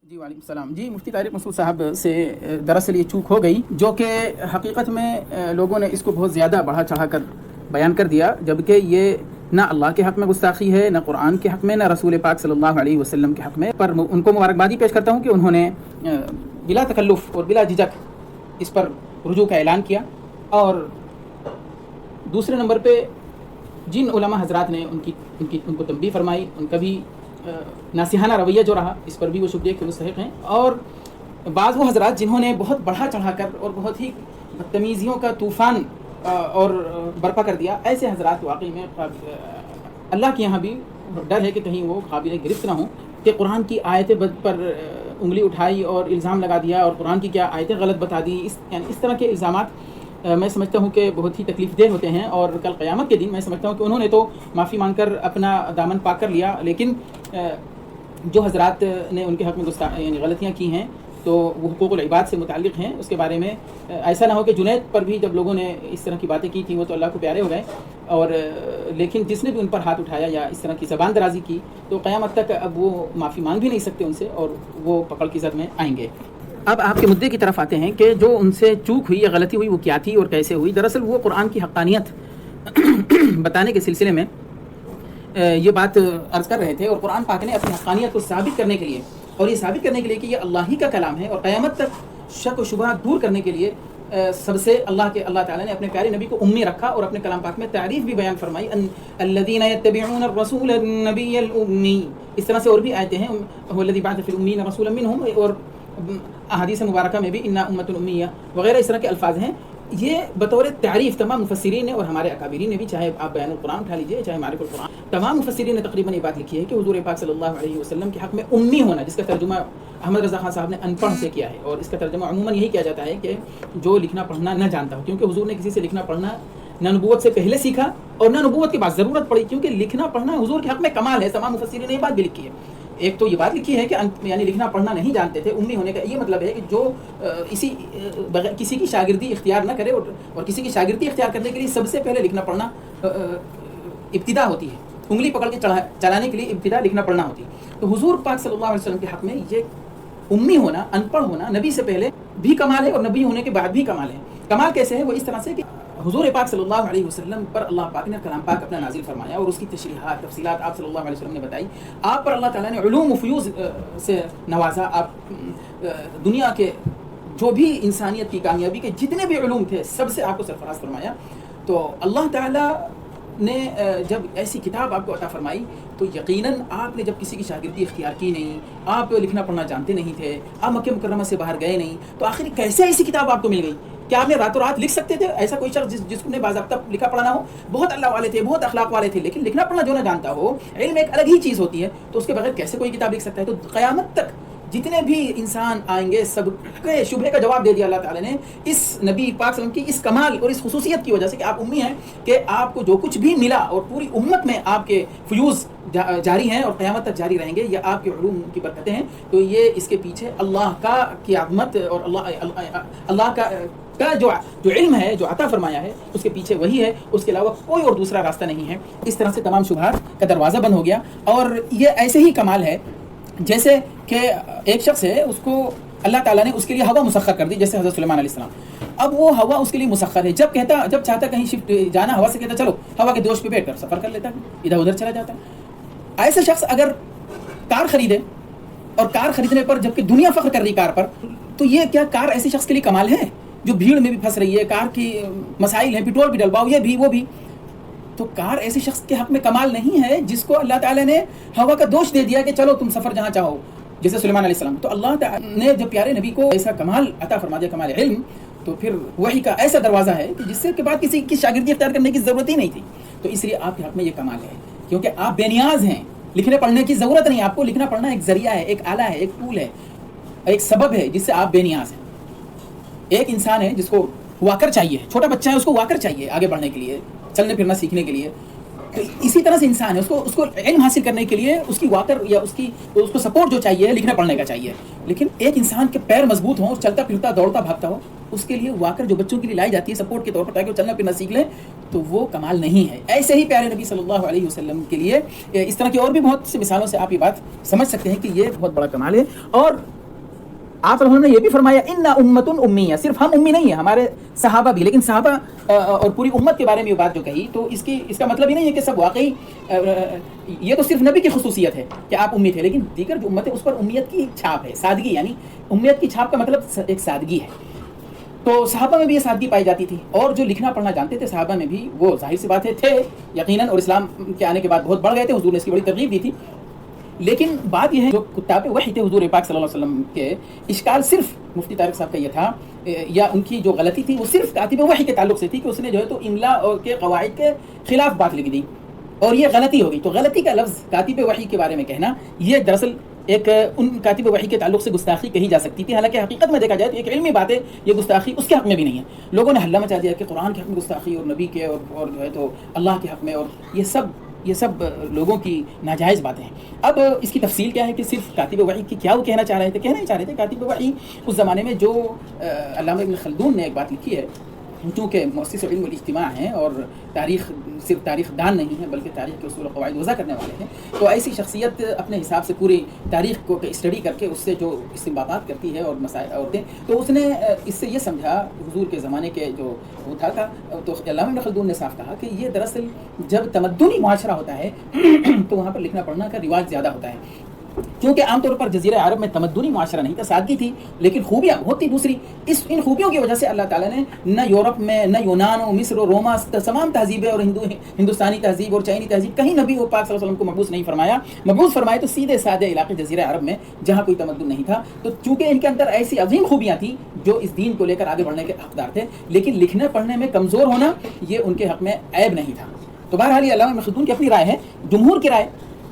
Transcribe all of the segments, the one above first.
جی وعلیکم السلام. جی مفتی طارق مسعود صاحب سے دراصل یہ چوک ہو گئی جو کہ حقیقت میں لوگوں نے اس کو بہت زیادہ بڑھا چڑھا کر بیان کر دیا، جبکہ یہ نہ اللہ کے حق میں گستاخی ہے، نہ قرآن کے حق میں، نہ رسول پاک صلی اللہ علیہ وسلم کے حق میں. پر ان کو مبارکبادی پیش کرتا ہوں کہ انہوں نے بلا تکلف اور بلا جھجک اس پر رجوع کا اعلان کیا. اور دوسرے نمبر پہ جن علماء حضرات نے ان کو تنبیہ فرمائی، ان کا بھی ناصحانہ رویہ جو رہا، اس پر بھی وہ شکریہ کے مستحق ہیں. اور بعض وہ حضرات جنہوں نے بہت بڑھا چڑھا کر اور بہت ہی بدتمیزیوں کا طوفان اور برپا کر دیا، ایسے حضرات واقعی میں اللہ کے یہاں بھی ڈر ہے کہ کہیں وہ قابل گرفت نہ ہوں کہ قرآن کی آیتیں پر انگلی اٹھائی اور الزام لگا دیا اور قرآن کی کیا آیتیں غلط بتا دی. اس طرح کے الزامات میں سمجھتا ہوں کہ بہت ہی تکلیف دہ ہوتے ہیں. اور کل قیامت کے دن میں سمجھتا ہوں کہ انہوں نے تو معافی مانگ کر اپنا دامن پاک کر لیا، لیکن جو حضرات نے ان کے حق میں یعنی غلطیاں کی ہیں تو وہ حقوق العباد سے متعلق ہیں. اس کے بارے میں ایسا نہ ہو کہ جنید پر بھی جب لوگوں نے اس طرح کی باتیں کی تھیں وہ تو اللہ کو پیارے ہو گئے، اور لیکن جس نے بھی ان پر ہاتھ اٹھایا یا اس طرح کی زبان درازی کی تو قیامت تک اب وہ معافی مانگ بھی نہیں سکتے ان سے، اور وہ پکڑ کی زد میں آئیں گے. اب آپ کے مدعے کی طرف آتے ہیں کہ جو ان سے چوک ہوئی یا غلطی ہوئی وہ کیا تھی اور کیسے ہوئی. دراصل وہ قرآن کی حقانیت بتانے کے سلسلے میں یہ بات عرض کر رہے تھے، اور قرآن پاک نے اپنی حقانیت کو ثابت کرنے کے لیے اور یہ ثابت کرنے کے لیے کہ یہ اللہ ہی کا کلام ہے اور قیامت تک شک و شبہ دور کرنے کے لیے سب سے اللہ تعالیٰ نے اپنے پیارے نبی کو امی رکھا اور اپنے کلام پاک میں تعریف بھی بیان فرمائی، الذین یتبعون الرسول النبی الامی. اس طرح سے اور بھی آیتیں ہیں، هو الذی بعث فی الامیین رسولا منہم، اور احادیث مبارکہ میں بھی انا امۃ امیہ وغیرہ اس طرح کے الفاظ ہیں. یہ بطور تعریف تمام مفسرین نے اور ہمارے اکابرین نے بھی، چاہے آپ بیان القرآن اٹھا لیجیے چاہے معارف القرآن، تمام مفسرین نے تقریباً یہ بات لکھی ہے کہ حضور پاک صلی اللہ علیہ وسلم کے حق میں امی ہونا، جس کا ترجمہ احمد رضا خان صاحب نے ان پڑھ سے کیا ہے، اور اس کا ترجمہ عموماً یہی کیا جاتا ہے کہ جو لکھنا پڑھنا نہ جانتا ہو، کیونکہ حضور نے کسی سے لکھنا پڑھنا نہ نبوت سے پہلے سیکھا اور نہ نبوت کے بعد ضرورت پڑی، کیونکہ لکھنا پڑھنا حضور کے حق میں کمال ہے. تمام مفسرین نے یہ بات بھی لکھی ہے. ایک تو یہ بات لکھی ہے کہ یعنی لکھنا پڑھنا نہیں جانتے تھے. امی ہونے کا یہ مطلب ہے کہ جو کسی کی شاگردی اختیار نہ کرے، اور کسی کی شاگردی اختیار کرنے کے لیے سب سے پہلے لکھنا پڑھنا ابتدا ہوتی ہے، انگلی پکڑ کے چلانے کے لیے ابتدا لکھنا پڑھنا ہوتی ہے. تو حضور پاک صلی اللہ علیہ وسلم کے حق میں یہ امی ہونا، ان پڑھ ہونا نبی سے پہلے بھی کمال ہے اور نبی ہونے کے بعد بھی کمال ہے. کمال کیسے ہے؟ وہ اس طرح سے کہ حضور پاک صلی اللہ علیہ وسلم پر اللہ پاک نے کلام پاک اپنا نازل فرمایا اور اس کی تشریحات تفصیلات آپ صلی اللہ علیہ وسلم نے بتائی. آپ پر اللہ تعالیٰ نے علوم و فیوز سے نوازا. آپ دنیا کے جو بھی انسانیت کی کامیابی کے جتنے بھی علوم تھے سب سے آپ کو سرفراز فرمایا. تو اللہ تعالیٰ نے جب ایسی کتاب آپ کو عطا فرمائی تو یقیناً آپ نے جب کسی کی شاگردی اختیار کی نہیں، آپ لکھنا پڑھنا جانتے نہیں تھے، آپ مکہ مکرمہ سے باہر گئے نہیں، تو آخر کیسے ایسی کتاب آپ کو مل گئی؟ کیا آپ نے راتوں رات لکھ سکتے تھے؟ ایسا کوئی شخص جس نے باضابطہ لکھا پڑھا نہ ہو، بہت اللہ والے تھے، بہت اخلاق والے تھے، لیکن لکھنا پڑھنا جو نہ جانتا ہو، علم ایک الگ ہی چیز ہوتی ہے، تو اس کے بغیر کیسے کوئی کتاب لکھ سکتا ہے؟ تو قیامت تک جتنے بھی انسان آئیں گے سب کے شبہے کا جواب دے دیا اللہ تعالیٰ نے اس نبی پاک صلی اللہ علیہ وسلم کی اس کمال اور اس خصوصیت کی وجہ سے کہ آپ امی ہیں، کہ آپ کو جو کچھ بھی ملا اور پوری امت میں آپ کے فیوز جاری ہیں اور قیامت تک جاری رہیں گے، یہ آپ کے علوم کی برکتیں ہیں. تو یہ اس کے پیچھے اللہ کی عظمت اور اللہ کا جو علم ہے، جو عطا فرمایا ہے، اس کے پیچھے وہی ہے، اس کے علاوہ کوئی اور دوسرا راستہ نہیں ہے. اس طرح سے تمام شبہات کا دروازہ بند ہو گیا. اور یہ ایسے ہی کمال ہے جیسے کہ ایک شخص ہے، اس کو اللہ تعالیٰ نے اس کے لیے ہوا مسخر کر دی، جیسے حضرت سلیمان علیہ السلام. اب وہ ہوا اس کے لیے مسخر ہے، جب چاہتا کہیں شفٹ جانا ہوا سے کہتا چلو ہوا کے دوش پہ بیٹھ کر سفر کر لیتا ہے، ادھر ادھر چلا جاتا ہے. ایسا شخص اگر کار خریدے اور کار خریدنے پر جبکہ دنیا فخر کر رہی کار پر، تو یہ کیا کار ایسے شخص کے لیے کمال ہے جو بھیڑ میں بھی پھنس رہی ہے؟ کار کی مسائل ہیں، پیٹرول بھی ڈلواؤ، یہ بھی وہ بھی. تو کار ایسے شخص کے حق میں کمال نہیں ہے جس کو اللہ تعالیٰ نے ہوا کا دوش دے دیا کہ چلو تم سفر جہاں چاہو، جیسے سلیمان علیہ السلام. تو اللہ تعالیٰ نے جب پیارے نبی کو ایسا کمال عطا فرما دیا، کمال علم، تو پھر وحی کا ایسا دروازہ ہے کہ جس سے کے بعد کسی کی شاگردی اختیار کرنے کی ضرورت ہی نہیں تھی. تو اس لیے آپ کے حق میں یہ کمال ہے کیونکہ آپ بے نیاز ہیں، لکھنے پڑھنے کی ضرورت نہیں. آپ کو لکھنا پڑھنا ایک ذریعہ ہے، ایک آلہ ہے، ایک ٹول ہے، ایک سبب ہے جس سے آپ بے نیاز ہیں. ایک انسان ہے جس کو واکر چاہیے، چھوٹا بچہ ہے، اس کو واکر چاہیے آگے بڑھنے کے لیے، چلنے پھرنا سیکھنے کے لیے. تو اسی طرح سے انسان ہے، اس کو علم حاصل کرنے کے لیے اس کی واکر یا اس کو سپورٹ جو چاہیے لکھنے پڑھنے کا چاہیے. لیکن ایک انسان کے پیر مضبوط ہوں، چلتا پھرتا دوڑتا بھاگتا ہو، اس کے لیے واکر جو بچوں کے لیے لائی جاتی ہے سپورٹ کے طور پر تاکہ وہ چلنا پھرنا سیکھ لیں، تو وہ کمال نہیں ہے. ایسے ہی پیارے نبی صلی اللہ علیہ وسلم کے لیے اس طرح کی اور بھی بہت سی مثالوں سے آپ یہ بات سمجھ سکتے ہیں کہ یہ بہت بڑا کمال ہے. اور آپ نے یہ بھی فرمایا انا امتن امیہ، صرف ہم امی نہیں ہیں، ہمارے صحابہ بھی، لیکن صحابہ اور پوری امت کے بارے میں یہ بات جو کہی تو اس کا مطلب ہی نہیں ہے کہ سب واقعی یہ تو صرف نبی کی خصوصیت ہے کہ آپ امی تھے، لیکن دیگر جو امت ہے اس پر امیت کی چھاپ ہے، سادگی، یعنی امیت کی چھاپ کا مطلب ایک سادگی ہے. تو صحابہ میں بھی یہ سادگی پائی جاتی تھی، اور جو لکھنا پڑھنا جانتے تھے صحابہ میں بھی وہ ظاہر سی بات ہے تھے یقیناً، اور اسلام کے آنے کے بعد بہت بڑھ گئے تھے، حضور نے اس کی بڑی ترغیب دی تھی. لیکن بات یہ ہے جو کتاب وحی تھے حضور پاک صلی اللہ علیہ وسلم کے، اشکال صرف مفتی طارق صاحب کا یہ تھا، یا ان کی جو غلطی تھی وہ صرف کاتب وحی کے تعلق سے تھی کہ اس نے جو ہے تو املا کے قواعد کے خلاف بات لکھ دی، اور یہ غلطی ہو گئی. تو غلطی کا لفظ کاتب وحی کے بارے میں کہنا، یہ دراصل ایک ان کاتب وحی کے تعلق سے گستاخی کہی جا سکتی تھی، حالانکہ حقیقت میں دیکھا جائے تو ایک علمی بات ہے، یہ گستاخی اس کے حق میں بھی نہیں ہے. لوگوں نے حلہ مچا دیا کہ قرآن کے حق میں گستاخی، اور نبی کے اور جو ہے تو اللہ کے حق میں، اور یہ سب لوگوں کی ناجائز باتیں ہیں. اب اس کی تفصیل کیا ہے کہ صرف کاتب وحی کی کیا وہ کہنا چاہ رہے تھے کاتب وحی اس زمانے میں جو علامہ ابن خلدون نے ایک بات لکھی ہے، چونکہ مؤسس علم الاجتماع ہیں اور صرف تاریخ دان نہیں ہیں بلکہ تاریخ کے اصول و قواعد وضع کرنے والے ہیں، تو ایسی شخصیت اپنے حساب سے پوری تاریخ کو اسٹڈی کر کے اس سے جو استنباطات کرتی ہے اور مسائل عورتیں، تو اس نے اس سے یہ سمجھا حضور کے زمانے کے جو وہ تھا تو علامہ ابن خلدون نے صاف کہا کہ یہ دراصل جب تمدنی معاشرہ ہوتا ہے تو وہاں پر لکھنا پڑھنا کا رواج زیادہ ہوتا ہے، کیونکہ عام طور پر جزیرہ عرب میں تمدنی معاشرہ نہیں تھا، سادگی تھی، لیکن خوبیاں بہت تھی دوسری. ان خوبیوں کی وجہ سے اللہ تعالیٰ نے نہ یورپ میں، نہ یونان و مصر و روما، تمام تہذیبیں اور ہندوستانی تہذیب اور چینی تہذیب، کہیں نبی وہ پاک صلی اللہ علیہ وسلم کو مبعوث نہیں فرمایا. مبعوث فرمائے تو سیدھے سادے علاقے جزیرہ عرب میں جہاں کوئی تمدن نہیں تھا. تو چونکہ ان کے اندر ایسی عظیم خوبیاں تھیں جو اس دین کو لے کر آگے بڑھنے کے حقدار تھے، لیکن لکھنے پڑھنے میں کمزور ہونا یہ ان کے حق میں عیب نہیں تھا. تو بہرحال یہ علامہ ابن خلدون کی اپنی رائے ہے. جمہور کی رائے،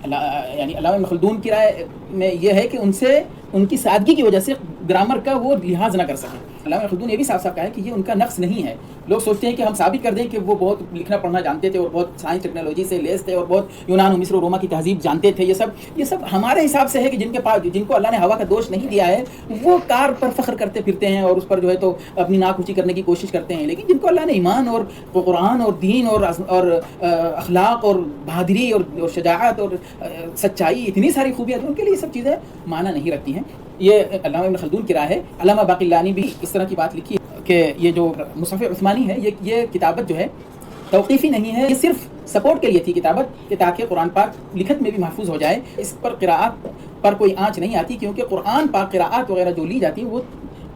یعنی علامہ ابن خلدون کی رائے میں یہ ہے کہ ان کی سادگی کی وجہ سے گرامر کا وہ لحاظ نہ کر سکیں. علامہ ابن خلدون یہ بھی صاف صاف کہا ہے کہ یہ ان کا نقص نہیں ہے. لوگ سوچتے ہیں کہ ہم ثابت کر دیں کہ وہ بہت لکھنا پڑھنا جانتے تھے اور بہت سائنس ٹیکنالوجی سے لیس تھے اور بہت یونان و مصر و روما کی تہذیب جانتے تھے. یہ سب ہمارے حساب سے ہے کہ جن کو اللہ نے ہوا کا دوش نہیں دیا ہے وہ کار پر فخر کرتے پھرتے ہیں اور اس پر جو ہے تو اپنی ناک اونچی کرنے کی کوشش کرتے ہیں. لیکن جن کو اللہ نے ایمان اور قرآن اور دین اور اخلاق اور بہادری اور شجاعت اور سچائی، اتنی ساری خوبیاں، ان کے لیے یہ سب چیزیں معنی نہیں رکھتی ہیں. یہ علامہ ابن خلدون کی رائے ہے. علامہ باقلانی بھی اس طرح کی بات لکھی کہ یہ جو مصحف عثمانی ہے یہ کتابت جو ہے توقیفی نہیں ہے، یہ صرف سپورٹ کے لیے تھی کتابت کہ تاکہ قرآن پاک لکھت میں بھی محفوظ ہو جائے. اس پر قراءات پر کوئی آنچ نہیں آتی، کیونکہ قرآن پاک قراءات وغیرہ جو لی جاتی ہیں وہ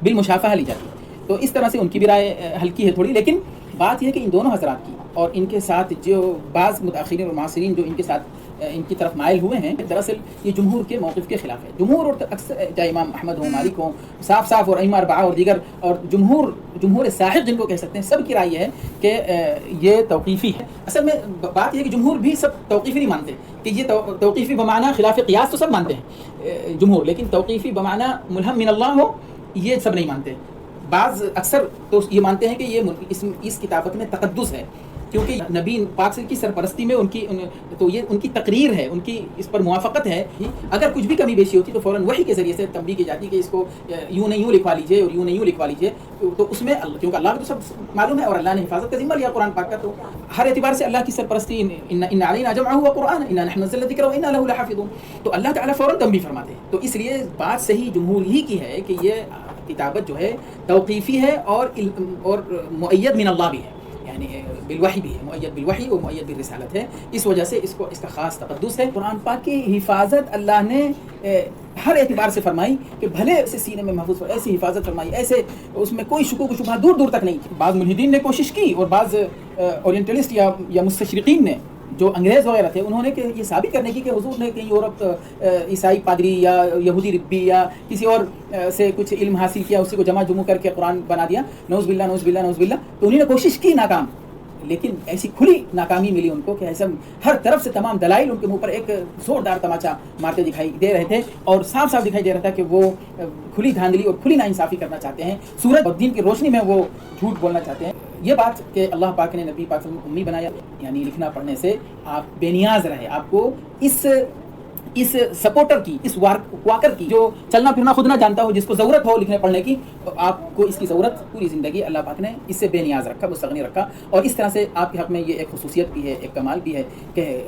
بالمشافہہ لی جاتی ہے. تو اس طرح سے ان کی بھی رائے ہلکی ہے تھوڑی. لیکن بات یہ ہے کہ ان دونوں حضرات کی اور ان کے ساتھ جو بعض متاخرین اور معاصرین جو ان کی طرف مائل ہوئے ہیں، دراصل یہ جمہور کے موقف کے خلاف ہے. جمہور اور اکثر چاہے امام احمد ہوں، مالک ہوں، صاف اور ائمہ اربعہ اور دیگر، اور جمہور صاحب جن کو کہہ سکتے ہیں، سب کی رائے یہ ہے کہ یہ توقیفی ہے. اصل میں بات یہ ہے کہ جمہور بھی سب توقیفی نہیں مانتے کہ یہ توقیفی بمعنی خلاف قیاس تو سب مانتے ہیں جمہور، لیکن توقیفی بمعنی ملہم من اللہ ہو یہ سب نہیں مانتے. بعض اکثر تو یہ مانتے ہیں کہ یہ اس کتابت میں تقدس ہے، کیونکہ نبی پاک کی سرپرستی میں ان کی تقریر ہے، ان کی اس پر موافقت ہے. اگر کچھ بھی کمی بیشی ہوتی تو فوراً وحی کے ذریعے سے تنبیہ کی جاتی کہ اس کو یوں نہیں یوں لکھوا لیجیے اور یوں نہیں یوں لکھوا لیجیے. تو اس میں کیونکہ اللہ کو تو سب معلوم ہے اور اللہ نے حفاظت کا ذمہ لیا قرآن پاک کا، تو ہر اعتبار سے اللہ کی سرپرستی، ان علینا جمعہ وقرآن انا نحن نزلنا الذکر وانا له لحافظون، تو اللہ تعالیٰ فوراً تنبیہ فرماتے ہیں. تو اس لیے بات صحیح جمہور ہی کی ہے کہ یہ کتابت جو ہے توقیفی ہے اور مؤید من اللہ بھی ہے، یعنی بالوحی بھی ہے، مؤید بالوحی و مؤید بالرسالت ہے. اس وجہ سے اس کا خاص تقدس ہے. قرآن پاک کی حفاظت اللہ نے ہر اعتبار سے فرمائی کہ بھلے اسے سینے میں محفوظ ایسی حفاظت فرمائی، ایسے اس میں کوئی شکوک و شبہات دور تک نہیں. بعض ملحدین نے کوشش کی اور بعض اورینٹلسٹ یا مستشرقین نے جو انگریز وغیرہ تھے، انہوں نے کہ یہ ثابت کرنے کی کہ حضور نے کہیں یورپ عیسائی پادری یا یہودی ربی یا کسی اور سے کچھ علم حاصل کیا، اسی کو جمع کر کے قرآن بنا دیا، نعوذ باللہ نعوذ باللہ نعوذ باللہ. تو انہوں نے کوشش کی، ناکام، لیکن ایسی کھلی ناکامی ملی ان کو کہ ایسا ہر طرف سے تمام دلائل ان کے منہ پر ایک زوردار تماچا مارتے دکھائی دے رہے تھے، اور صاف دکھائی دے رہا تھا کہ وہ کھلی دھاندلی اور کھلی ناانصافی کرنا چاہتے ہیں، سورج اور دین کی روشنی میں وہ جھوٹ بولنا چاہتے ہیں. یہ بات کہ اللہ پاک نے نبی پاک صلی اللہ علیہ وسلم کو امی بنایا، یعنی لکھنا پڑھنے سے آپ بے نیاز رہے، آپ کو اس سپورٹر کی، اس واکر کی، جو چلنا پھرنا خود نہ جانتا ہو، جس کو ضرورت ہو لکھنے پڑھنے کی، آپ کو اس کی ضرورت پوری زندگی اللہ پاک نے اس سے بے نیاز رکھا، مستغنی رکھا. اور اس طرح سے آپ کے حق میں یہ ایک خصوصیت بھی ہے، ایک کمال بھی ہے کہ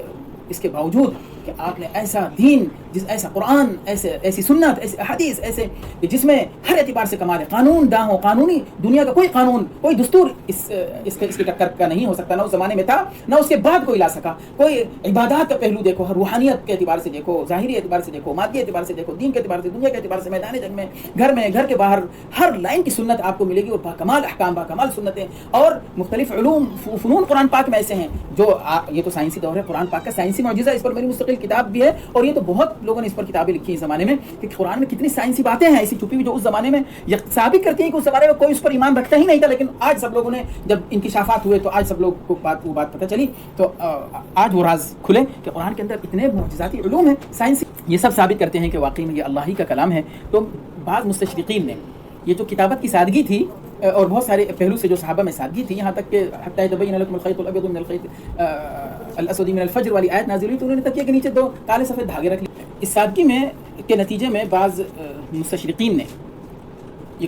اس کے باوجود کہ آپ نے ایسا دین، ایسا قرآن، ایسی سنت، ایسے حدیث، ایسے جس میں ہر اعتبار سے کمال ہے، قانون داں ہو، قانونی دنیا کا کوئی قانون، کوئی دستور اس کی ٹکر کا نہیں ہو سکتا، نہ اس زمانے میں تھا نہ اس کے بعد کوئی لا سکا۔ کوئی عبادات کا پہلو دیکھو، روحانیت کے اعتبار سے دیکھو، ظاہری اعتبار سے دیکھو، مادی اعتبار سے دیکھو، دین کے اعتبار سے، دنیا کے اعتبار سے، میدان جنگ میں، گھر کے باہر، ہر لائن کی سنت آپ کو ملے گی، اور باکمال احکام، باکمال سنتیں، اور مختلف علوم، فنون قرآن پاک میں ایسے ہیں جو یہ تو سائنسی دور ہے، قرآن پاک کا سائنسی معجزہ، اس پر میری مستقل کتاب بھی ہے، اور یہ تو بہت لوگوں نے اس پر کتابیں لکھی اس زمانے میں کہ قرآن میں کتنی سائنسی باتیں ہیں ایسی چھپی ہوئی جو اس زمانے میں ثابت کرتی ہیں کہ اس زمانے میں کوئی اس پر ایمان رکھتا ہی نہیں تھا، لیکن آج سب لوگوں نے جب انکشافات ہوئے تو آج سب لوگ کو وہ بات پتہ چلی، تو آج وہ راز کھلے کہ قرآن کے اندر اتنے معجزاتی علوم ہیں سائنسی، یہ سب ثابت کرتے ہیں کہ واقعی میں یہ اللہ ہی کا کلام ہے۔ تو بعض مستشرقین نے یہ جو کتابت کی سادگی تھی اور بہت سارے پہلو سے جو صحابہ میں سادگی تھی، یہاں تک کہ حتی تبین لکم الخیط الابیض من الخیط الاسود من الفجر والی آیت نازل ہوئی تو انہوں نے تکیے کے نیچے 2 کالے سفید دھاگے رکھ لیے۔ اس سادگی میں کے نتیجے میں بعض مستشرقین نے یہ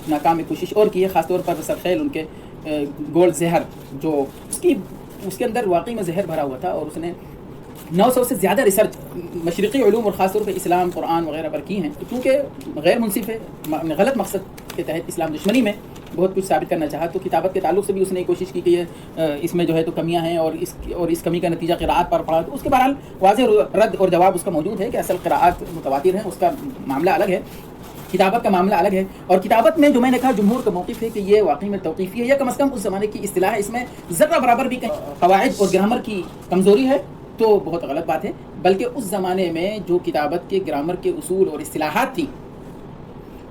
ناکام کوشش اور کی ہے، خاص طور پر سرخیل ان کے گولڈ زہر، جو اس کے اندر واقعی میں زہر بھرا ہوا تھا، اور اس نے 900 سے زیادہ ریسرچ مشرقی علوم اور خاص طور پہ اسلام، قرآن وغیرہ پر کی ہیں، کیونکہ غیر منصف ہے، غلط مقصد کے تحت اسلام دشمنی میں بہت کچھ ثابت کرنا چاہا، تو کتابت کے تعلق سے بھی اس نے کوشش کی کہ یہ اس میں جو ہے تو کمیاں ہیں، اور اس کمی کا نتیجہ قراءات پر پڑا، تو اس کے بہرحال واضح رد اور جواب اس کا موجود ہے کہ اصل قراءات متواتر ہیں، اس کا معاملہ الگ ہے، کتابت کا معاملہ الگ ہے۔ اور کتابت میں جو میں نے کہا جمہور کا موقف ہے کہ یہ واقعی میں توقیفی ہے، یا کم از کم اس زمانے کی اصطلاح ہے، اس میں ذرہ برابر بھی قواعد اور گرامر کی کمزوری ہے تو بہت غلط بات ہے، بلکہ اس زمانے میں جو کتابت کے گرامر کے اصول اور اصطلاحات تھی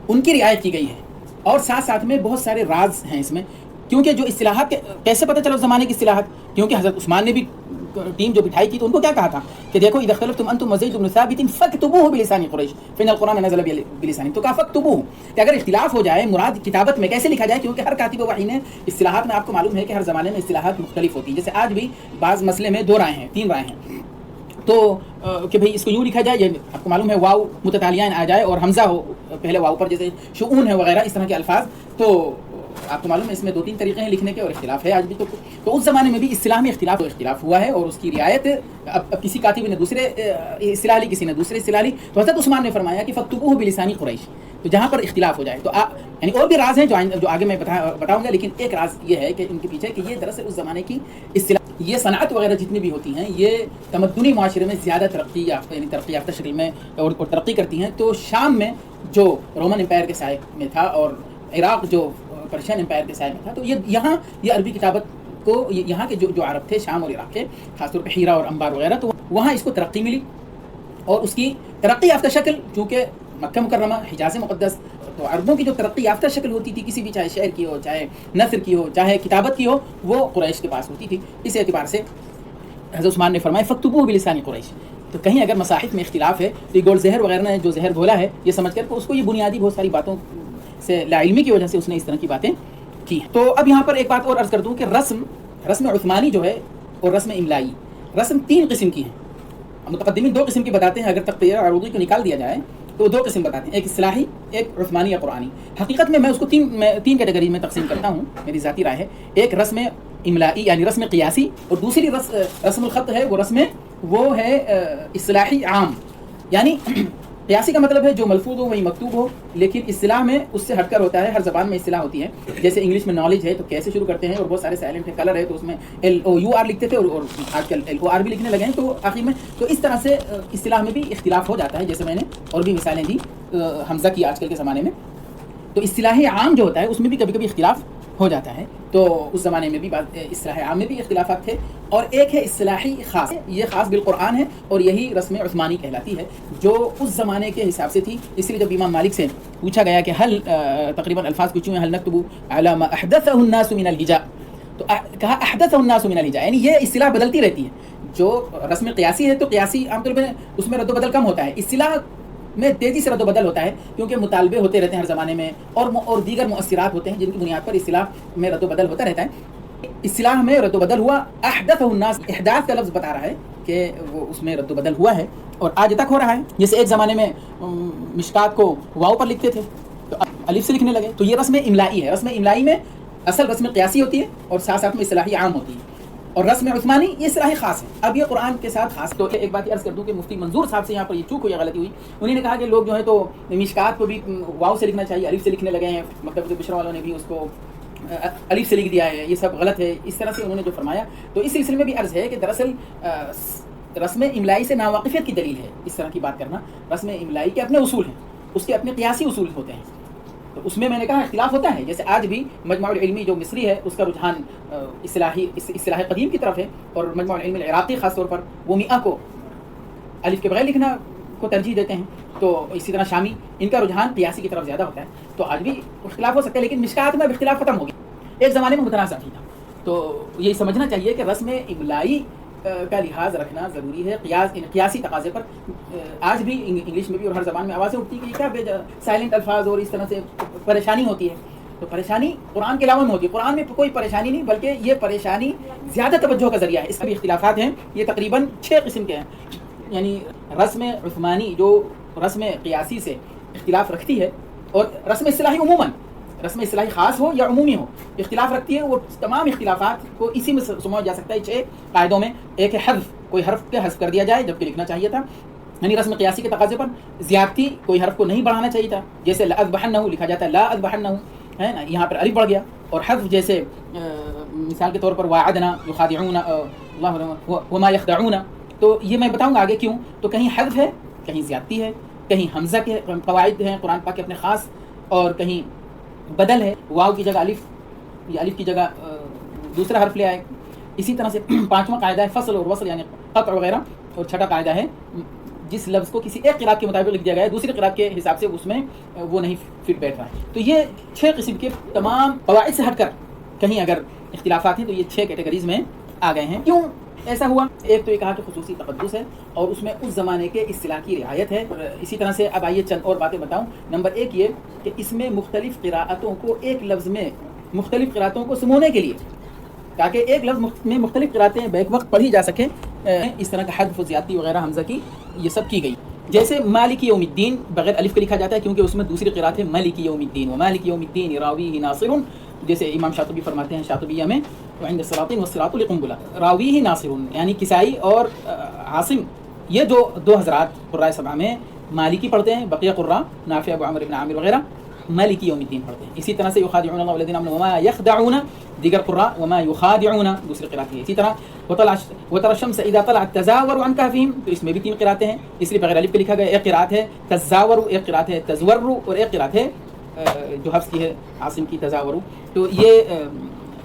ان کی رعایت کی گئی ہے، اور ساتھ میں بہت سارے راز ہیں اس میں، کیونکہ جو اصطلاحات کیسے پتہ چلا اس زمانے کی اصطلاحات، کیونکہ حضرت عثمان نے بھی ٹیم جو بٹھائی کی تو ان کو کیا کہا تھا کہ دیکھو اذا اختلفتم انتم وزید بن ثابت فاكتبوه بلسان قریش فان القرآن نزل بلسان، تو کہا فاكتبوه کہ اگر اختلاف ہو جائے مراد کتابت میں کیسے لکھا جائے، کیونکہ ہر کاتب وحی نے اصطلاحات میں، آپ کو معلوم ہے کہ ہر زمانے میں اصطلاحات مختلف ہوتی ہیں، جیسے آج بھی بعض مسئلے میں 2 رائے ہیں، 3 رائے ہیں، تو کہ بھئی اس کو یوں لکھا جائے، یہ آپ کو معلوم ہے واو متتالیان آ جائے اور حمزہ ہو پہلے واو پر، جیسے شؤون ہے وغیرہ اس طرح کے الفاظ، تو آپ کو معلوم ہے اس میں 2-3 طریقے ہیں لکھنے کے، اور اختلاف ہے آج بھی، تو اس زمانے میں بھی اصطلاح میں اختلاف ہوا ہے، اور اس کی رعایت اب کسی کاتب نے دوسرے اصطلاح لی، کسی نے دوسرے اصطلاح لی، تو حضرت عثمان نے فرمایا کہ فاكتبوه بلسان قریش، تو جہاں پر اختلاف ہو جائے تو یعنی اور بھی راز ہیں جو آگے میں بتاؤں گا، لیکن ایک راز یہ ہے کہ ان کے پیچھے کہ یہ دراصل اس زمانے کی اصطلاح، یہ صنعت وغیرہ جتنی بھی ہوتی ہیں یہ تمدنی معاشرے میں زیادہ ترقی یافتہ شکل میں اور ترقی کرتی ہیں، تو شام میں جو رومن امپائر کے سائے میں تھا اور عراق جو پرشین امپائر کے سائے میں تھا، تو یہاں یہ عربی کتابت کو، یہاں کے جو عرب تھے شام اور عراق کے، خاص طور پہ ہیرا اور انبار وغیرہ، تو وہاں اس کو ترقی ملی، اور اس کی ترقی یافتہ شکل، چونکہ مکہ مکرمہ حجاز مقدس، تو عربوں کی جو ترقی یافتہ شکل ہوتی تھی کسی بھی، چاہے شعر کی ہو، چاہے نثر کی ہو، چاہے کتابت کی ہو، وہ قریش کے پاس ہوتی تھی، اس اعتبار سے حضرت عثمان نے فرمایا فاكتبوه بلسان قریش، تو کہیں اگر مصاحف میں اختلاف ہے تو یہ گول زہر وغیرہ نے جو زہر گھولا ہے یہ سمجھ کر کہ اس کو یہ بنیادی بہت ساری باتوں سے لا علمی کی وجہ سے اس نے اس طرح کی باتیں کی۔ تو اب یہاں پر ایک بات اور عرض کر دوں کہ رسم عثمانی جو ہے اور رسم املائی، رسم 3 قسم کی ہیں، متقدمین 2 قسم کی بتاتے ہیں، اگر تقطیع عروضی کو نکال دیا جائے تو 2 قسم بتاتے ہیں، ایک اصطلاحی، ایک عثمانی یا قرآنی۔ حقیقت میں اس کو 3 کیٹیگری میں تقسیم کرتا ہوں، میری ذاتی رائے ہے، ایک رسم املائی یعنی رسم قیاسی، اور دوسری رسم الخط ہے، وہ ہے اصطلاحی عام، یعنی قیاسی کا مطلب ہے جو ملفوظ ہو وہی مکتوب ہو، لیکن اصطلاح میں اس سے ہٹ کر ہوتا ہے، ہر زبان میں اصطلاح ہوتی ہے، جیسے انگلش میں نالج ہے تو کیسے شروع کرتے ہیں، اور بہت سارے سائلنٹ ہے، کلر ہے تو اس میں LOUR لکھتے تھے اور آج کل LOR بھی لکھنے لگے ہیں، تو آخر میں تو اس طرح سے اصطلاح میں بھی اختلاف ہو جاتا ہے، جیسے میں نے اور بھی مثالیں دی حمزہ کی آج کل کے زمانے میں، تو اصطلاحی عام جو ہوتا ہے اس میں بھی کبھی کبھی اختلاف ہو جاتا ہے، تو اس زمانے میں بھی اصطلاح عام میں بھی اختلافات تھے، اور ایک ہے اصطلاحی خاص، یہ خاص بالقرآن ہے، اور یہی رسم عثمانی کہلاتی ہے جو اس زمانے کے حساب سے تھی، اس لیے جب امام مالک سے پوچھا گیا کہ تقریباً الفاظ کچھ ہیں، هل نكتب على ما احدثه الناس من الهجاء، تو کہا احدثه الناس من الهجاء، یعنی یہ اصطلاح بدلتی رہتی ہے، جو رسم قیاسی ہے تو قیاسی عام طور پہ اس میں رد و بدل کم ہوتا ہے، اصطلاح میں تیزی سے رد و بدل ہوتا ہے، کیونکہ مطالبے ہوتے رہتے ہیں ہر زمانے میں، اور دیگر مؤثرات ہوتے ہیں جن کی بنیاد پر اصطلاح میں رد و بدل ہوتا رہتا ہے۔ اصطلاح میں رد و بدل ہوا، احدث الناس، احداث کا لفظ بتا رہا ہے کہ وہ اس میں رد و بدل ہوا ہے، اور آج تک ہو رہا ہے، جیسے ایک زمانے میں مشکات کو واو پر لکھتے تھے تو الف سے لکھنے لگے، تو یہ رسم املائی ہے۔ رسم املائی میں اصل رسم قیاسی ہوتی ہے اور ساتھ میں اصطلاحی عام ہوتی ہے، اور رسم عثمانی یہ اصطلاح خاص ہے. اب یہ قرآن کے ساتھ خاص. تو ایک بات یہ عرض کر دوں کہ مفتی منظور صاحب سے یہاں پر یہ چوک ہوئی یا غلطی ہوئی. انہوں نے کہا کہ لوگ جو ہیں تو مشکات کو بھی واو سے لکھنا چاہیے، الف سے لکھنے لگے ہیں. مکتبۃ البشرا والوں نے بھی اس کو الف سے لکھ دیا ہے، یہ سب غلط ہے. اس طرح سے انہوں نے جو فرمایا. تو اس سلسلے میں بھی عرض ہے کہ دراصل رسم املائی سے ناواقفیت کی دلیل ہے اس طرح کی بات کرنا. رسم املائی کے اپنے اصول ہیں، اس کے اپنے قیاسی اصول ہوتے ہیں. تو اس میں نے کہا اختلاف ہوتا ہے. جیسے آج بھی مجمع العلمی جو مصری ہے اس کا رجحان اصطلاح قدیم کی طرف ہے، اور مجمع العلم العراقی خاص طور پر وہ میاں کو الف کے بغیر لکھنا کو ترجیح دیتے ہیں. تو اسی طرح شامی ان کا رجحان قیاسی کی طرف زیادہ ہوتا ہے. تو آج بھی اختلاف ہو سکتا ہے، لیکن مشکات میں اب اختلاف ختم ہو گیا. ایک زمانے میں متنازع بھی تھا. تو یہی سمجھنا چاہیے کہ رسم املائی کا لحاظ رکھنا ضروری ہے قیاسی تقاضے پر. آج بھی انگلش میں بھی اور ہر زبان میں آوازیں اٹھتی ہیں کہ کیا سائلنٹ الفاظ اور اس طرح سے پریشانی ہوتی ہے. تو پریشانی قرآن کے علاوہ میں ہوتی ہے. قرآن میں کوئی پریشانی نہیں، بلکہ یہ پریشانی زیادہ توجہ کا ذریعہ ہے. اس کے بھی اختلافات ہیں. یہ تقریباً 6 قسم کے ہیں. یعنی رسم عثمانی جو رسم قیاسی سے اختلاف رکھتی ہے، اور رسم اصطلاحی عموماً رسم اصطلاحی خاص ہو یا عمومی ہو اختلاف رکھتی ہے. وہ تمام اختلافات کو اسی میں سمجھا جا سکتا ہے 6 قاعدوں میں. ایک ہے حذف، کوئی حرف کے حذف کر دیا جائے جبکہ لکھنا چاہیے تھا. یعنی رسم قیاسی کے تقاضے پر زیادتی، کوئی حرف کو نہیں بڑھانا چاہیے تھا. جیسے لأذبحنہ لکھا جاتا ہے لا اذبحنہ ہے نا، یہاں پر الف بڑھ گیا. اور حذف جیسے مثال کے طور پر وعدنا یخادعون اللہ وما یخدعون. تو یہ میں بتاؤں گا آگے کیوں. تو کہیں حذف ہے، کہیں زیادتی ہے، کہیں حمزہ کے قواعد ہیں قرآن پاک کے اپنے خاص، اور کہیں بدل ہے، واو کی جگہ الف یا الف کی جگہ دوسرا حرف لے آئے. اسی طرح سے 5واں قاعدہ ہے فصل اور وصل یعنی قطع وغیرہ. اور 6واں قاعدہ ہے جس لفظ کو کسی ایک قراءت کے مطابق لکھ دیا گیا ہے دوسری قراءت کے حساب سے اس میں وہ نہیں فٹ بیٹھ رہا ہے. تو یہ 6 قسم کے تمام قواعد سے ہٹ کر کہیں اگر اختلافات ہیں تو یہ 6 کیٹیگریز میں آ گئے ہیں. کیوں ایسا ہوا؟ ایک تو یہ کہا کہ خصوصی تقدس ہے اور اس میں اس زمانے کے اصطلاح کی رعایت ہے. اسی طرح سے اب آئیے چند اور باتیں بتاؤں. نمبر 1 یہ کہ اس میں مختلف قراءتوں کو ایک لفظ میں مختلف قراءتوں کو سمونے کے لیے، تاکہ ایک لفظ میں مختلف قراءتیں بیک وقت پڑھی جا سکیں، اس طرح کا حذف و زیادتی وغیرہ حمزہ کی یہ سب کی گئی. جیسے مالک یوم الدین بغیر الف کے لکھا جاتا ہے کیونکہ اس میں دوسری قراءت ہے مالک یوم الدین ومالک یوم الدین راویہ ناصر. جیسے امام شاطبی فرماتے ہیں شاطبیہ میں وعند السلاطین والصراط لقنبلہ راویہ ناصر، یعنی کسائی اور عاصم یہ جو 2 حضرات قراء 7 میں مالکی پڑھتے ہیں، بقیہ قراء نافع ابو عمرو بن عامر وغیرہ مالکی یوم الدین پڑھتے ہیں. اسی طرح سے یخادعون اللہ والذین آمنوا وما یخدعون دیگر قراء وما یخادعون دوسری قراءت ہے. اسی طرح وترى الشمس اذا طلعت تزاور عن كهفهم، تو اس میں بھی 3 قراءتیں ہیں، اس لیے بغیر الف کے لکھا گیا. ایک قراءت ہے تزاور، ایک قراءت ہے تزور، اور ایک قراءت ہے جو حفص کی ہے عاصم کی تزاور. تو یہ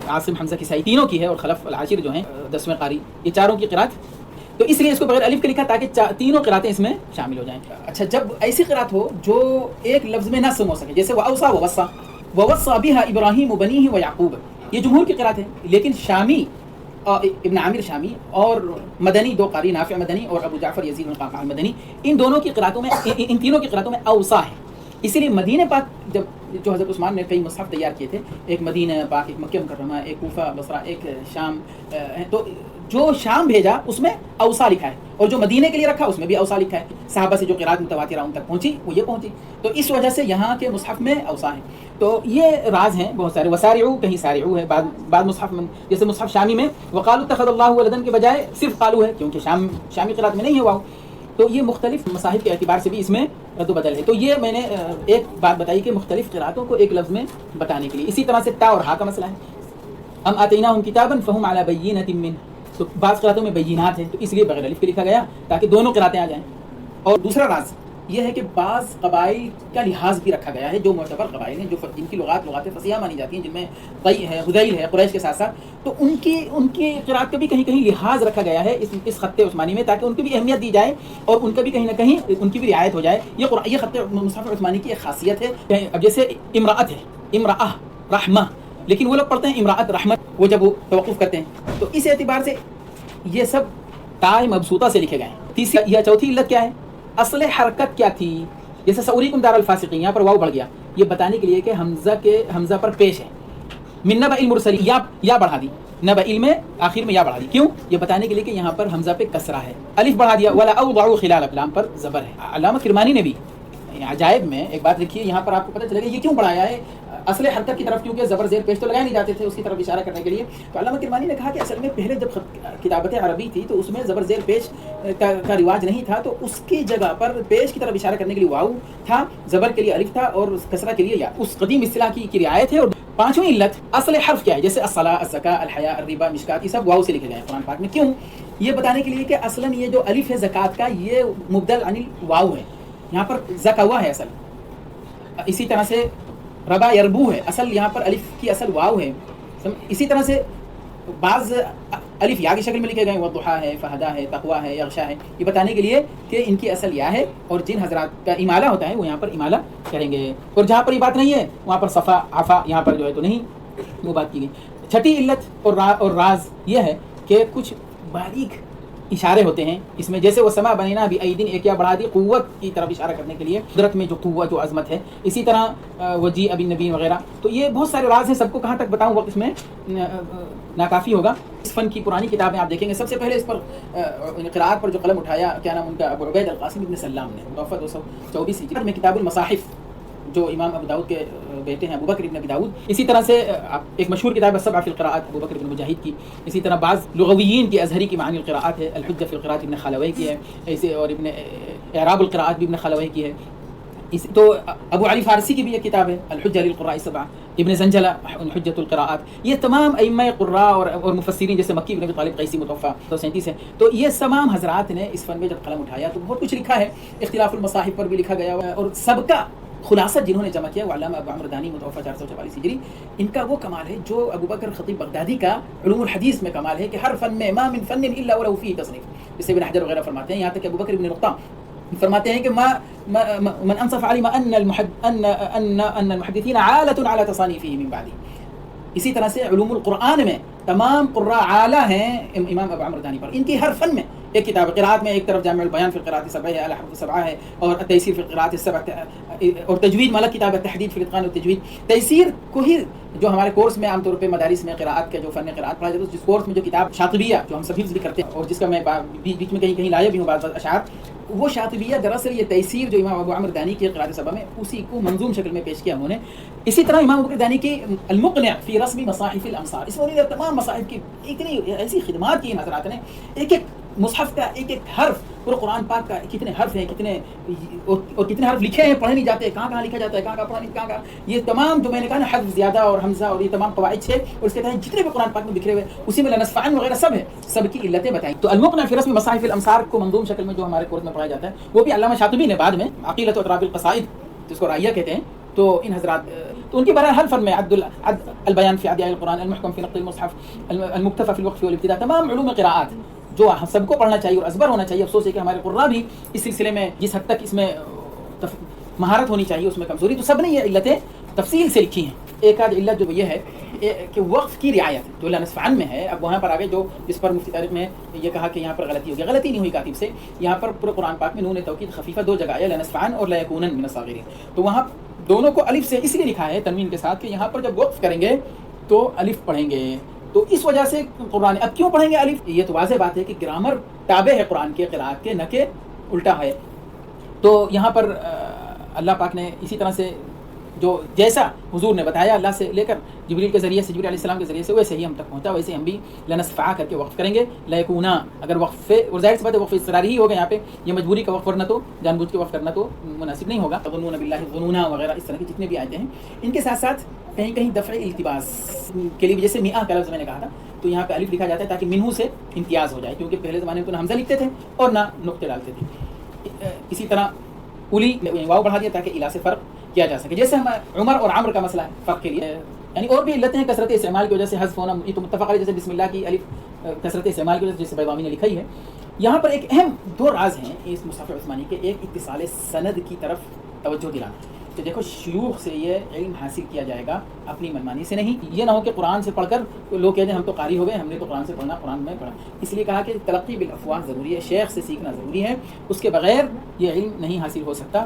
عاصم حمزہ کسائی تینوں کی ہے، اور خلف العاشر جو ہیں 10ویں قاری یہ چاروں کی قراءت. تو اس لیے اس کو بغیر الف کے لکھا تاکہ تینوں قراءتیں اس میں شامل ہو جائیں. اچھا جب ایسی قراءت ہو جو ایک لفظ میں نہ سم ہو سکے، جیسے واوصى ووصى ووصى بها ابراہیم بنیہ ویعقوب، یہ جمہور کی قراءت ہے. لیکن شامی ابن عامر شامی اور مدنی 2 قاری نافع مدنی اور ابو جعفر یزید بن قعقاع مدنی، ان دونوں کی قراءتوں میں ان تینوں کی قراءتوں میں اوصى ہے. اسی لیے مدینہ پاک جب جو حضرت عثمان نے کئی مصحف تیار کیے تھے، ایک مدینہ پاک، ایک مکہ مکرمہ، ایک کوفہ بصرہ، ایک شام، تو جو شام بھیجا اس میں اوصا لکھا ہے، اور جو مدینے کے لیے رکھا اس میں بھی اوصا لکھا ہے. صحابہ سے جو قرات متواترہ ان تک پہنچی وہ یہ پہنچی. تو اس وجہ سے یہاں کے مصحف میں اوصا ہے. تو یہ راز ہیں بہت سارے. وسارعوا کہیں سارعوا ہے، بعد مصحف میں جیسے مصحف شامی میں وقالوا اتخذ اللہ ولدا کے بجائے صرف قالوا ہے، کیونکہ شامی قرات میں نہیں ہے واو. تو یہ مختلف مصاحف کے اعتبار سے بھی اس میں رد و بدل ہے. تو یہ میں نے ایک بات بتائی کہ مختلف قراءتوں کو ایک لفظ میں بتانے کے لیے. اسی طرح سے تا اور ہا کا مسئلہ ہے. ام آتیناہم کتابا فہم علی بینۃ منہ، تو بعض قراءتوں میں بینات ہیں تو اس لیے بغیر الف کے لکھا گیا تاکہ دونوں قراءتیں آ جائیں. اور دوسرا راز یہ ہے کہ بعض قبائل کا لحاظ بھی رکھا گیا ہے، جو معتبر قبائل ہیں، جو جن کی لغات فصیحہ مانی جاتی ہیں، جن میں قی ہے، حذیل ہے قریش کے ساتھ ساتھ، تو ان کی قراءت کا بھی کہیں کہیں لحاظ رکھا گیا ہے اس خط عثمانی میں، تاکہ ان کی بھی اہمیت دی جائے اور ان کا بھی کہیں نہ کہیں ان کی بھی رعایت ہو جائے. یہ خط مصحف عثمانی کی ایک خاصیت ہے. اب جیسے امراۃ ہے، امراء رحمہ، لیکن وہ لوگ پڑھتے ہیں امراۃ رحمت، وہ جب وہ توقف کرتے ہیں. تو اس اعتبار سے یہ سب تائے مبسوطہ سے لکھے گئے ہیں. تیسری یا چوتھی علت کیا ہے؟ اصل حرکت کیا تھی؟ جیسے سوریکم دار الفاسقین، یہاں پر واو بڑھ گیا، یہ بتانے کے لیے کہ حمزہ پر پیش ہے. من نبأ المرسلین یا بڑھا دی، نبأ میں آخر میں یا بڑھا دی. کیوں؟ یہ بتانے کے لیے کہ یہاں پر حمزہ پہ کسرہ ہے. الف بڑھا دیا. ولا اوضعوا خلال اقلام پر زبر ہے. علامہ کرمانی نے بھی عجائب میں ایک بات لکھی ہے، یہاں پر آپ کو پتہ چلے گا یہ کیوں بڑھایا ہے. اصل حرکت کی طرف کیونکہ زبر زیر پیش تو لگائے نہیں جاتے تھے اس کی طرف اشارہ کرنے کے لیے، تو علامہ کرمانی نے کہا کہ اصل میں پہلے جب کتابت عربی تھی تو اس میں زبر زیر پیش کا رواج نہیں تھا، تو اس کی جگہ پر پیش کی طرف اشارہ کرنے کے لیے واو تھا، زبر کے لیے الف تھا اور کسرہ کے لیے یا، اس قدیم اصطلاح کی رعایت ہے۔ اور پانچویں علت اصل حرف کیا ہے، جیسے الصلاۃ، الزکاۃ، الحیا، الربا، مشکات، یہ سب واو سے لکھے گئے ہیں قرآن پاک میں، کیوں؟ یہ بتانے کے لیے کہ اصلاً یہ جو الف ہے زکوٰۃ کا یہ مبدل عن واو ہے، یہاں پر زکوا ہے اصل، اسی طرح سے ربا یربو ہے، اصل یہاں پر الف کی اصل واو ہے، اسی طرح سے بعض الف یا کی شکل میں لکھے گئے، وضحیٰ ہے، فہدا ہے، تقویٰ ہے، یغشا ہے، یہ بتانے کے لیے کہ ان کی اصل یا ہے، اور جن حضرات کا امالہ ہوتا ہے وہ یہاں پر امالہ کریں گے، اور جہاں پر یہ بات نہیں ہے وہاں پر صفا عفا یہاں پر جو ہے تو نہیں وہ بات کی گئی۔ چھٹی علت اور راز یہ ہے کہ کچھ باریک اشارے ہوتے ہیں اس میں، جیسے وہ سما بنینا بھی ایدن، ایک یا بڑھا دی، قوت کی طرف اشارہ کرنے کے لیے، قدرت میں جو قوت جو عظمت ہے، اسی طرح وجی ابی نبی وغیرہ، تو یہ بہت سارے راز ہیں، سب کو کہاں تک بتاؤں وقت اس میں ناکافی ہوگا۔ اس فن کی پرانی کتابیں آپ دیکھیں گے، سب سے پہلے اس پر قراءت پر جو قلم اٹھایا کیا نام ان کا، ابو عبید القاسم ابن سلام نے، متوفی 224 ہجری میں، کتاب المصاحف جو امام ابو داؤد کے بیٹے ہیں ابو بکر ابن ابی داؤد، اسی طرح سے ایک مشہور کتاب ہے السبع فی القراءات ابو بکر ابن مجاہد کی، اسی طرح بعض لغویین کی ازہری کی معانی القراءات ہے، الحجہ فی القراءات ابن خالوی کی ہے، ایسے اور ابن اعراب القراءات بھی ابن خالوی کی ہے، تو ابو علی فارسی کی بھی ایک کتاب ہے الحجہ للقراء السبع، ابن زنجلہ حجۃ القراءات، یہ تمام ائمہ قراء اور مفسرین جیسے مکی بن ابی طالب قیسی متوفی 137 ہے، تو یہ تمام حضرات نے اس فن میں جب قلم اٹھایا تو بہت کچھ لکھا ہے، اختلاف المصاحف پر بھی لکھا گیا ہے، اور سب کا خلاصہ جنہوں نے جمع کیا وہ علامہ ابو عمرو دانی متوفی 444 ہجری، ان کا وہ کمال ہے جو ابو بکر خطیب بغدادی کا علوم الحدیث میں کمال ہے کہ ہر فن میں ما من فن الا وله فيه تصنیف، جیسے ابن حجر وغیرہ فرماتے ہیں، یہاں تک کہ ابو بکر ابن نقطہ فرماتے ہیں کہ من انصف علم ان المحدثین عالة على تصانیفه من بعده، اسی طرح سے علوم القرآن میں تمام قراء اعلیٰ ہیں امام ابو عمرو دانی پر، ان کی ہر فن میں ایک کتاب قراءت میں ایک طرف جامع البیان فی القراءۃ السبع ہے، الاحرف السبعہ ہے، اور التیسیر فی القراءۃ السبع، اور تجوید مالک کتاب ہے تحدید فی الاتقان والتجوید، تیسیر کو ہی جو ہمارے کورس میں عام طور پہ مدارس میں قراءت کا جو فن قراءت پڑھا جاتا ہے، جس کورس میں جو کتاب شاطبیہ جو ہم سب حفظ بھی کرتے ہیں اور جس کا میں بیچ میں کہیں لائے بھی ہوں بعض اشعار، وہ شاطبیہ دراصل یہ تیسیر جو امام ابو عمرو دانی کی قراءت السبع میں اسی کو منظوم شکل میں پیش کیا انہوں نے۔ اسی طرح امام ابو دانی کی المقنع فی رسم مصاحف الامصار، اس میں تمام مصاحف کی اتنی ایسی خدمات کی حضرات نے، ایک ایک مصحف کا ایک ایک حرف، پورے قرآن پاک کا کتنے حرف ہیں، کتنے اور کتنے حرف لکھے ہیں، پڑھے نہیں جاتے، کہاں لکھا جاتا ہے، کہاں پڑھا نہیں، کہاں یہ تمام جو میں نے کہا نا حرف زیادہ اور حمزہ اور یہ تمام قواعد ہے، اور اس کے تحت جتنے بھی قرآن پاک میں بکھرے ہوئے اسی میں لنسفعن وغیرہ سب ہے، سب کی علتیں بتائیں۔ تو المقنع فی رسم مصاحف الامصار کو منظوم شکل میں جو ہمارے کورس میں پڑھایا جاتا ہے وہ بھی علامہ شاطبی نے بعد میں عقیلۃ اطراف القصائد جس کو رائیہ کہتے ہیں، تو ان حضرات تو ان کی برائے ہر فن میں عد البیان فی ادعاء القرآن، المحکم فی نقل المصحف، المکتفى فی الوقف والابتداء، تمام علوم قراءات جو ہم سب کو پڑھنا چاہیے اور ازبر ہونا چاہیے۔ افسوس ہے کہ ہمارے قراء بھی اس سلسلے میں جس حد تک اس میں مہارت ہونی چاہیے اس میں کمزوری، تو سب نے یہ علتیں تفصیل سے لکھی ہیں۔ ایک آدھ علت جو یہ ہے کہ وقف کی رعایت جو لنسفعن میں ہے، اب وہاں پر آگے جو جس پر مفتی طارق نے یہ کہا کہ یہاں پر غلطی ہوگی، غلطی نہیں ہوئی کاتب سے، یہاں پر پورے قرآن پاک میں نون توکید خفیفہ دو جگہ ہے، لنسفعن اور لیکونن من الصاغرین، تو وہاں دونوں کو الف سے اس لیے لکھا ہے تنوین کے ساتھ کہ یہاں پر جب وقف کریں گے تو الف پڑھیں گے، تو اس وجہ سے قرآن اب کیوں پڑھیں گے الف، یہ تو واضح بات ہے کہ گرامر تابع ہے قرآن کے قراءت کے، نہ کہ الٹا ہے۔ تو یہاں پر اللہ پاک نے اسی طرح سے جو جیسا حضور نے بتایا اللہ سے لے کر جبریل کے ذریعے سے، جبریل علیہ السلام کے ذریعے سے، ویسے ہی ہم تک پہنچا، ویسے ہم بھی لنسفع کر کے وقف کریں گے، لیکونا اگر وقف اور ظاہر سی بات ہے وقف اضطراری ہی ہوگا، یہاں پہ یہ مجبوری کا وقف کرنا تو جان بوجھ کے وقف کرنا تو مناسب نہیں ہوگا، تظنون باللہ الظنونا وغیرہ اس طرح کی جتنے بھی آیتیں ہیں، ان کے ساتھ ساتھ کہیں کہیں دفع التباس کے لیے بھی، جیسے میاں کا لفظ میں نے کہا تھا تو یہاں پہ الف لکھا جاتا ہے تاکہ منہو سے امتیاز ہو جائے، کیونکہ پہلے زمانے میں تو نہ حمزہ لکھتے تھے اور نہ نقطے ڈالتے تھے۔ اسی طرح اولی واو بڑھا دیا تاکہ الا سے فرق کیا جا سکے، جیسے ہم عمر اور عمر کا مسئلہ ہے فرق کے لیے، یعنی اور بھی علتیں ہیں کثرت استعمال کی وجہ سے حذف ہونا، یہ تو متفق علیہ، جیسے بسم اللہ کی الف کثرت استعمال کی وجہ سے جیسے بیضاوی نے لکھی ہے۔ یہاں پر ایک اہم دو راز ہیں اس مصحف عثمانی کے، ایک اتصال سند کی طرف توجہ دلانا، تو دیکھو شیوخ سے یہ علم حاصل کیا جائے گا اپنی منمانی سے نہیں، یہ نہ ہو کہ قرآن سے پڑھ کر لوگ کہتے ہیں ہم تو قاری ہو گئے، ہم نے تو قرآن سے پڑھنا، قرآن میں پڑھا، اس لیے کہا کہ تلقی بالافواہ ضروری ہے، شیخ سے سیکھنا ضروری ہے، اس کے بغیر یہ علم نہیں حاصل ہو سکتا،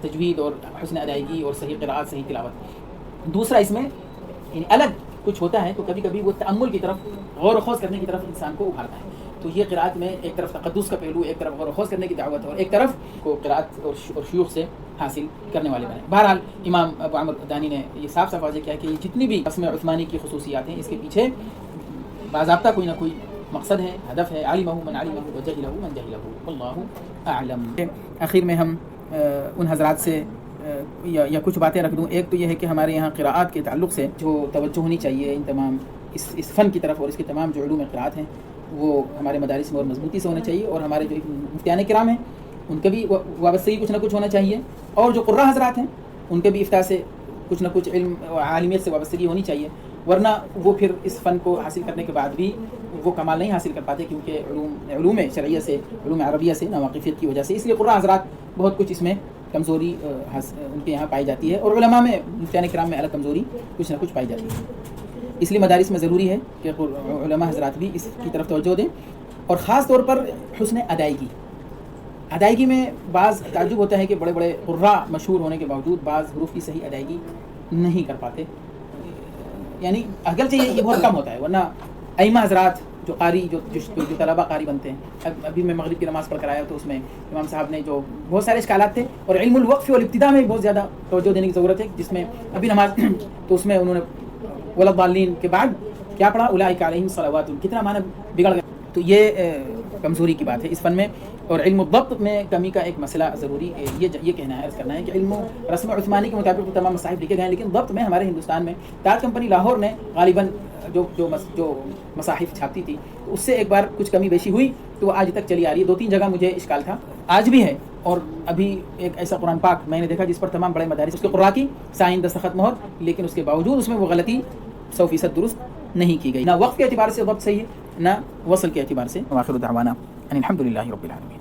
تجوید اور حسن ادائیگی اور صحیح قراءت، صحیح تلاوت۔ دوسرا اس میں یعنی الگ کچھ ہوتا ہے تو کبھی کبھی وہ تأمل کی طرف، غور و خوض کرنے کی طرف انسان کو ابھارتا ہے، تو یہ قراءت میں ایک طرف تقدس کا پہلو، ایک طرف غور و خوض کرنے کی دعوت ہے، اور ایک طرف کو قراءت اور شیوخ سے حاصل کرنے والے بنے. بہرحال امام ابو عمرو الدانی نے یہ صاف صاف واضح کیا کہ یہ جتنی بھی رسم عثمانی کی خصوصیات ہیں، اس کے پیچھے باضابطہ کوئی نہ کوئی مقصد ہے، ہدف ہے. علمہ من علمہ وجہلہ من جہلہ واللہ اعلم. آخر میں ہم ان حضرات سے یا کچھ باتیں رکھ دوں. ایک تو یہ ہے کہ ہمارے یہاں قراءات کے تعلق سے جو توجہ ہونی چاہیے ان تمام اس فن کی طرف، اور اس کے تمام جو علوم قراءات ہیں وہ ہمارے مدارس میں اور مضبوطی سے ہونا چاہیے، اور ہمارے جو مفتیان کرام ہیں ان کا بھی وابستگی کچھ نہ کچھ ہونا چاہیے، اور جو قراء حضرات ہیں ان کے بھی افتاء سے کچھ نہ کچھ علم و عالمیت سے وابستگی ہونی چاہیے، ورنہ وہ پھر اس فن کو حاصل کرنے کے بعد بھی وہ کمال نہیں حاصل کر پاتے، کیونکہ علوم شرعیہ سے، علوم عربیہ سے ناواقفیت کی وجہ سے. اس لیے قراء حضرات بہت کچھ اس میں کمزوری ان کے یہاں پائی جاتی ہے، اور علماء میں مفتیان کرام میں الگ کمزوری کچھ نہ کچھ پائی جاتی ہے. اس لیے مدارس میں ضروری ہے کہ علماء حضرات بھی اس کی طرف توجہ دیں، اور خاص طور پر حسن ادائیگی میں بعض تعجب ہوتا ہے کہ بڑے بڑے قراء مشہور ہونے کے باوجود بعض حروف کی صحیح ادائیگی نہیں کر پاتے. یعنی اگرچہ یہ بہت کم ہوتا ہے، ورنہ ائمہ حضرات جو قاری جو طلبہ قاری بنتے ہیں، ابھی میں مغرب کی نماز پڑھ کر آیا تو اس میں امام صاحب نے جو بہت سارے اشکالات تھے، اور علم الوقف والابتداء میں بہت زیادہ توجہ دینے کی ضرورت ہے، جس میں ابھی نماز تو اس میں انہوں نے ولضالین کے بعد کیا پڑھا، اولئک علیہم صلوات، کتنا معنی بگڑ گیا. تو یہ کمزوری کی بات ہے اس فن میں. اور علم الضبط میں کمی کا ایک مسئلہ ضروری یہ کہنا ہے، عرض کرنا ہے کہ علم رسم عثمانی کے مطابق تمام مصاحف لکھے گئے ہیں، لیکن ضبط میں ہمارے ہندوستان میں تاج کمپنی لاہور نے غالباً جو مصاحف چھاپتی تھی اس سے ایک بار کچھ کمی بیشی ہوئی، تو وہ آج تک چلی آ رہی ہے. 2-3 جگہ مجھے اشکال تھا، آج بھی ہے. اور ابھی ایک ایسا قرآن پاک میں نے دیکھا جس پر تمام بڑے مدارس اس کے قراء کی سائن دستخط مہر، لیکن اس کے باوجود اس میں وہ غلطی 100% درست نہیں کی گئی. نہ وقت کے اعتبار سے ضبط صحیح ہے، نہ وصل کے اعتبار سے. وآخر دعوانا ان الحمد للہ رب العالمین.